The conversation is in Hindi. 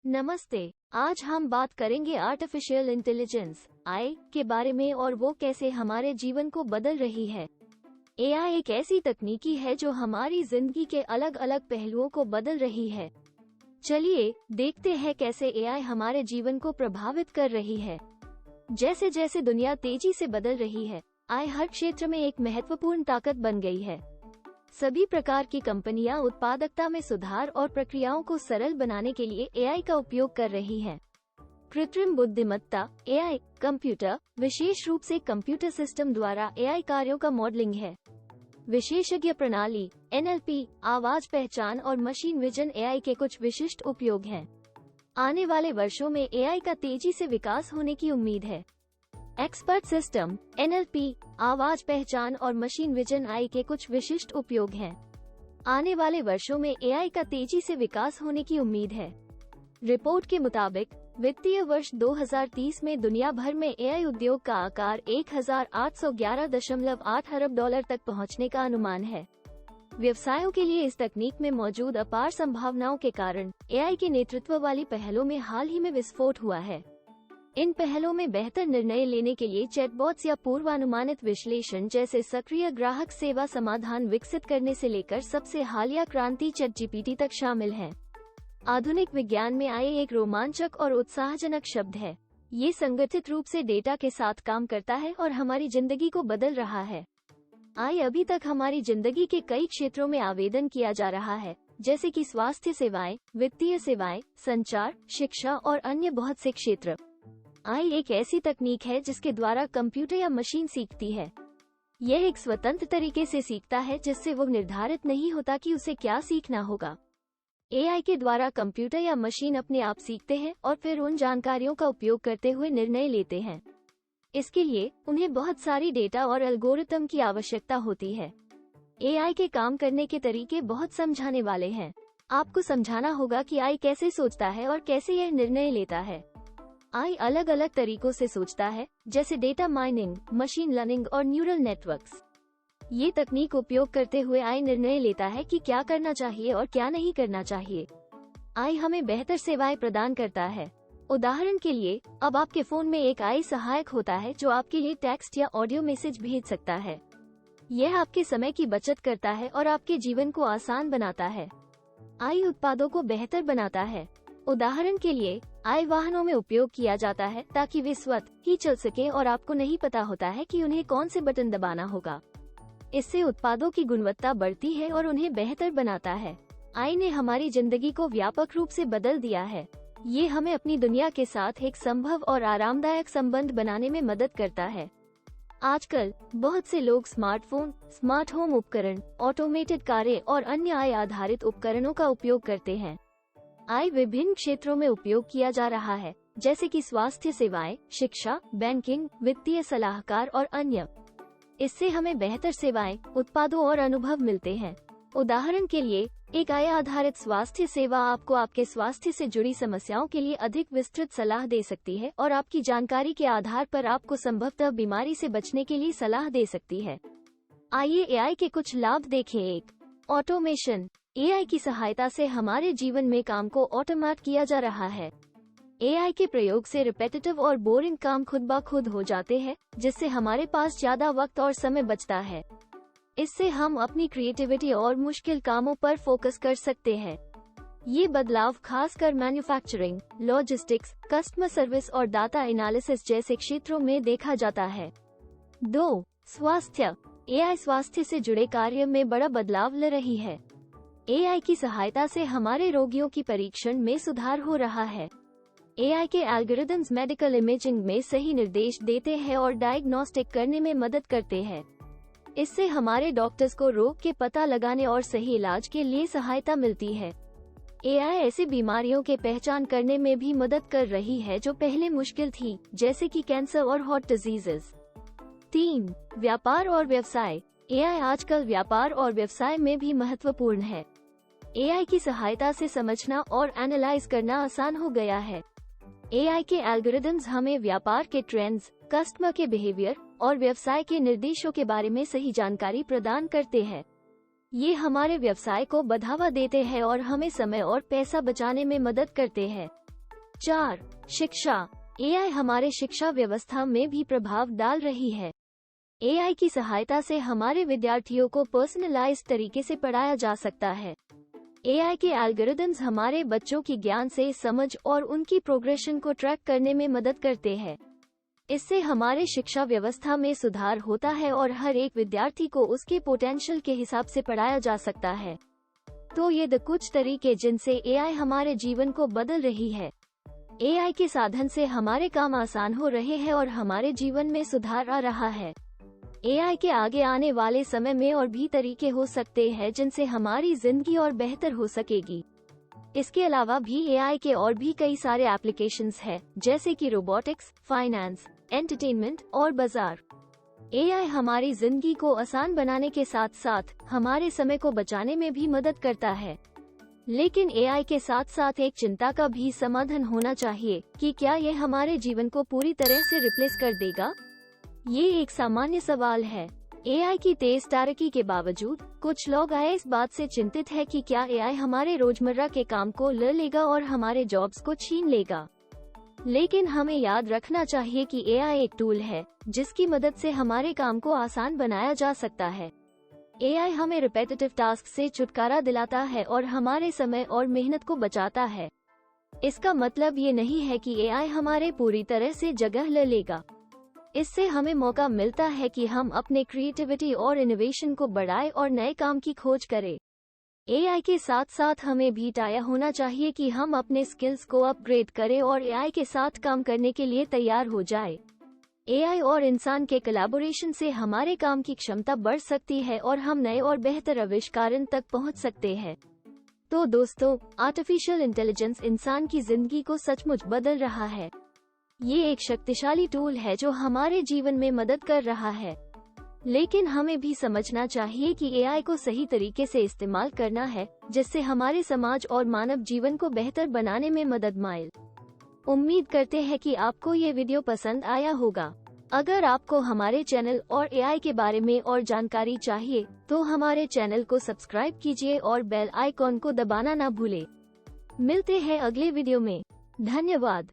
नमस्ते। आज हम बात करेंगे आर्टिफिशियल इंटेलिजेंस आई के बारे में और वो कैसे हमारे जीवन को बदल रही है। एआई एक ऐसी तकनीकी है जो हमारी जिंदगी के अलग अलग पहलुओं को बदल रही है। चलिए देखते हैं कैसे एआई हमारे जीवन को प्रभावित कर रही है। जैसे जैसे दुनिया तेजी से बदल रही है, एआई हर क्षेत्र में एक महत्वपूर्ण ताकत बन गई है। सभी प्रकार की कंपनियां उत्पादकता में सुधार और प्रक्रियाओं को सरल बनाने के लिए एआई का उपयोग कर रही हैं। कृत्रिम बुद्धिमत्ता एआई कंप्यूटर, विशेष रूप से कंप्यूटर सिस्टम द्वारा एआई कार्यों का मॉडलिंग है। विशेषज्ञ प्रणाली एनएलपी, आवाज पहचान और मशीन विजन एआई के कुछ विशिष्ट उपयोग हैं। आने वाले वर्षों में एआई का तेजी से विकास होने की उम्मीद है। एक्सपर्ट सिस्टम एनएलपी, आवाज पहचान और मशीन विजन एआई के कुछ विशिष्ट उपयोग हैं। आने वाले वर्षों में एआई का तेजी से विकास होने की उम्मीद है। रिपोर्ट के मुताबिक वित्तीय वर्ष 2030 में दुनिया भर में एआई उद्योग का आकार 1811.8 अरब डॉलर तक पहुंचने का अनुमान है। व्यवसायों के लिए इस तकनीक में मौजूद अपार संभावनाओं के कारण एआई के नेतृत्व वाली पहलों में हाल ही में विस्फोट हुआ है। इन पहलों में बेहतर निर्णय लेने के लिए चैटबॉट्स या पूर्वानुमानित विश्लेषण जैसे सक्रिय ग्राहक सेवा समाधान विकसित करने से लेकर सबसे हालिया क्रांति चैटजीपीटी तक शामिल है। आधुनिक विज्ञान में एआई एक रोमांचक और उत्साहजनक शब्द है। ये संगठित रूप से डेटा के साथ काम करता है और हमारी जिंदगी को बदल रहा है। एआई अभी तक हमारी जिंदगी के कई क्षेत्रों में आवेदन किया जा रहा है, जैसे कि स्वास्थ्य सेवाएं, वित्तीय सेवाएं, संचार, शिक्षा और अन्य बहुत से क्षेत्र। एआई एक ऐसी तकनीक है जिसके द्वारा कंप्यूटर या मशीन सीखती है। यह एक स्वतंत्र तरीके से सीखता है जिससे वो निर्धारित नहीं होता कि उसे क्या सीखना होगा। एआई के द्वारा कंप्यूटर या मशीन अपने आप सीखते हैं और फिर उन जानकारियों का उपयोग करते हुए निर्णय लेते हैं। इसके लिए उन्हें बहुत सारी डेटा और एल्गोरिथम की आवश्यकता होती है। एआई के काम करने के तरीके बहुत समझाने वाले हैं। आपको समझाना होगा कि एआई कैसे सोचता है और कैसे यह निर्णय लेता है। एआई अलग अलग तरीकों से सोचता है, जैसे डेटा माइनिंग, मशीन लर्निंग और न्यूरल नेटवर्क्स। ये तकनीक उपयोग करते हुए एआई निर्णय लेता है कि क्या करना चाहिए और क्या नहीं करना चाहिए। एआई हमें बेहतर सेवाएं प्रदान करता है। उदाहरण के लिए, अब आपके फोन में एक एआई सहायक होता है जो आपके लिए टेक्स्ट या ऑडियो मैसेज भेज सकता है। यह आपके समय की बचत करता है और आपके जीवन को आसान बनाता है। एआई उत्पादों को बेहतर बनाता है। उदाहरण के लिए, एआई वाहनों में उपयोग किया जाता है ताकि वे स्वतः ही चल सके और आपको नहीं पता होता है कि उन्हें कौन से बटन दबाना होगा। इससे उत्पादों की गुणवत्ता बढ़ती है और उन्हें बेहतर बनाता है। एआई ने हमारी जिंदगी को व्यापक रूप से बदल दिया है। ये हमें अपनी दुनिया के साथ एक संभव और आरामदायक संबंध बनाने में मदद करता है। आजकल बहुत से लोग स्मार्टफोन, स्मार्ट होम उपकरण, ऑटोमेटेड कारें और अन्य एआई आधारित उपकरणों का उपयोग करते हैं। एआई विभिन्न क्षेत्रों में उपयोग किया जा रहा है, जैसे कि स्वास्थ्य सेवाएं, शिक्षा, बैंकिंग, वित्तीय सलाहकार और अन्य। इससे हमें बेहतर सेवाएं, उत्पादों और अनुभव मिलते हैं। उदाहरण के लिए, एक एआई आधारित स्वास्थ्य सेवा आपको आपके स्वास्थ्य से जुड़ी समस्याओं के लिए अधिक विस्तृत सलाह दे सकती है और आपकी जानकारी के आधार पर आपको संभवतः बीमारी से बचने के लिए सलाह दे सकती है। आइए एआई के कुछ लाभ देखें। 1. ऑटोमेशन। एआई की सहायता से हमारे जीवन में काम को ऑटोमेट किया जा रहा है। एआई के प्रयोग से रिपीटेटिव और बोरिंग काम खुद ब खुद हो जाते हैं, जिससे हमारे पास ज्यादा वक्त और समय बचता है। इससे हम अपनी क्रिएटिविटी और मुश्किल कामों पर फोकस कर सकते हैं। ये बदलाव खासकर मैन्युफैक्चरिंग, लॉजिस्टिक्स, कस्टमर सर्विस और डाटा एनालिसिस जैसे क्षेत्रों में देखा जाता है। 2. स्वास्थ्य। एआई स्वास्थ्य से जुड़े कार्य में बड़ा बदलाव ला रही है। एआई की सहायता से हमारे रोगियों की परीक्षण में सुधार हो रहा है। एआई के एल्गोरिदम्स मेडिकल इमेजिंग में सही निर्देश देते हैं और डायग्नोस्टिक करने में मदद करते हैं। इससे हमारे डॉक्टर्स को रोग के पता लगाने और सही इलाज के लिए सहायता मिलती है। एआई ऐसी बीमारियों के पहचान करने में भी मदद कर रही है जो पहले मुश्किल थी, जैसे कि कैंसर और हार्ट डिजीजेस। 3. व्यापार और व्यवसाय। एआई आजकल व्यापार और व्यवसाय में भी महत्वपूर्ण है। एआई की सहायता से समझना और एनालाइज करना आसान हो गया है। एआई के एल्गोरिदम्स हमें व्यापार के ट्रेंड्स, कस्टमर के बिहेवियर और व्यवसाय के निर्देशों के बारे में सही जानकारी प्रदान करते हैं। ये हमारे व्यवसाय को बढ़ावा देते हैं और हमें समय और पैसा बचाने में मदद करते हैं। 4. शिक्षा। एआई हमारे शिक्षा व्यवस्था में भी प्रभाव डाल रही है। एआई की सहायता से हमारे विद्यार्थियों को पर्सनलाइज्ड तरीके से पढ़ाया जा सकता है। एआई के एल्गोरिदम्स हमारे बच्चों की ज्ञान से समझ और उनकी प्रोग्रेशन को ट्रैक करने में मदद करते हैं। इससे हमारे शिक्षा व्यवस्था में सुधार होता है और हर एक विद्यार्थी को उसके पोटेंशियल के हिसाब से पढ़ाया जा सकता है। तो ये कुछ तरीके जिनसे एआई हमारे जीवन को बदल रही है। एआई के साधन से हमारे काम आसान हो रहे हैं और हमारे जीवन में सुधार आ रहा है। एआई के आगे आने वाले समय में और भी तरीके हो सकते हैं जिनसे हमारी जिंदगी और बेहतर हो सकेगी। इसके अलावा भी एआई के और भी कई सारे एप्लीकेशंस हैं, जैसे कि रोबोटिक्स, फाइनेंस, एंटरटेनमेंट और बाजार। एआई हमारी जिंदगी को आसान बनाने के साथ साथ हमारे समय को बचाने में भी मदद करता है। लेकिन एआई के साथ साथ एक चिंता का भी समाधान होना चाहिए कि क्या यह हमारे जीवन को पूरी तरह से रिप्लेस कर देगा? ये एक सामान्य सवाल है। एआई की तेज तरक्की के बावजूद कुछ लोग इस बात से चिंतित है कि क्या एआई हमारे रोजमर्रा के काम को ले लेगा और हमारे जॉब्स को छीन लेगा। लेकिन हमें याद रखना चाहिए कि एआई एक टूल है जिसकी मदद से हमारे काम को आसान बनाया जा सकता है। एआई हमें रिपीटेटिव टास्क से छुटकारा दिलाता है और हमारे समय और मेहनत को बचाता है। इसका मतलब ये नहीं है कि एआई हमारे पूरी तरह से जगह ले लेगा। इससे हमें मौका मिलता है कि हम अपने क्रिएटिविटी और इनोवेशन को बढ़ाएं और नए काम की खोज करें। एआई के साथ साथ हमें भी तैयार होना चाहिए कि हम अपने स्किल्स को अपग्रेड करें और एआई के साथ काम करने के लिए तैयार हो जाए। एआई और इंसान के कोलैबोरेशन से हमारे काम की क्षमता बढ़ सकती है और हम नए और बेहतर आविष्कारों तक पहुंच सकते हैं। तो दोस्तों, आर्टिफिशियल इंटेलिजेंस इंसान की जिंदगी को सचमुच बदल रहा है। ये एक शक्तिशाली टूल है जो हमारे जीवन में मदद कर रहा है। लेकिन हमें भी समझना चाहिए कि एआई को सही तरीके से इस्तेमाल करना है, जिससे हमारे समाज और मानव जीवन को बेहतर बनाने में मदद मिले। उम्मीद करते हैं कि आपको ये वीडियो पसंद आया होगा। अगर आपको हमारे चैनल और एआई के बारे में और जानकारी चाहिए तो हमारे चैनल को सब्सक्राइब कीजिए और बेल आइकॉन को दबाना ना भूलें। मिलते हैं अगले वीडियो में। धन्यवाद।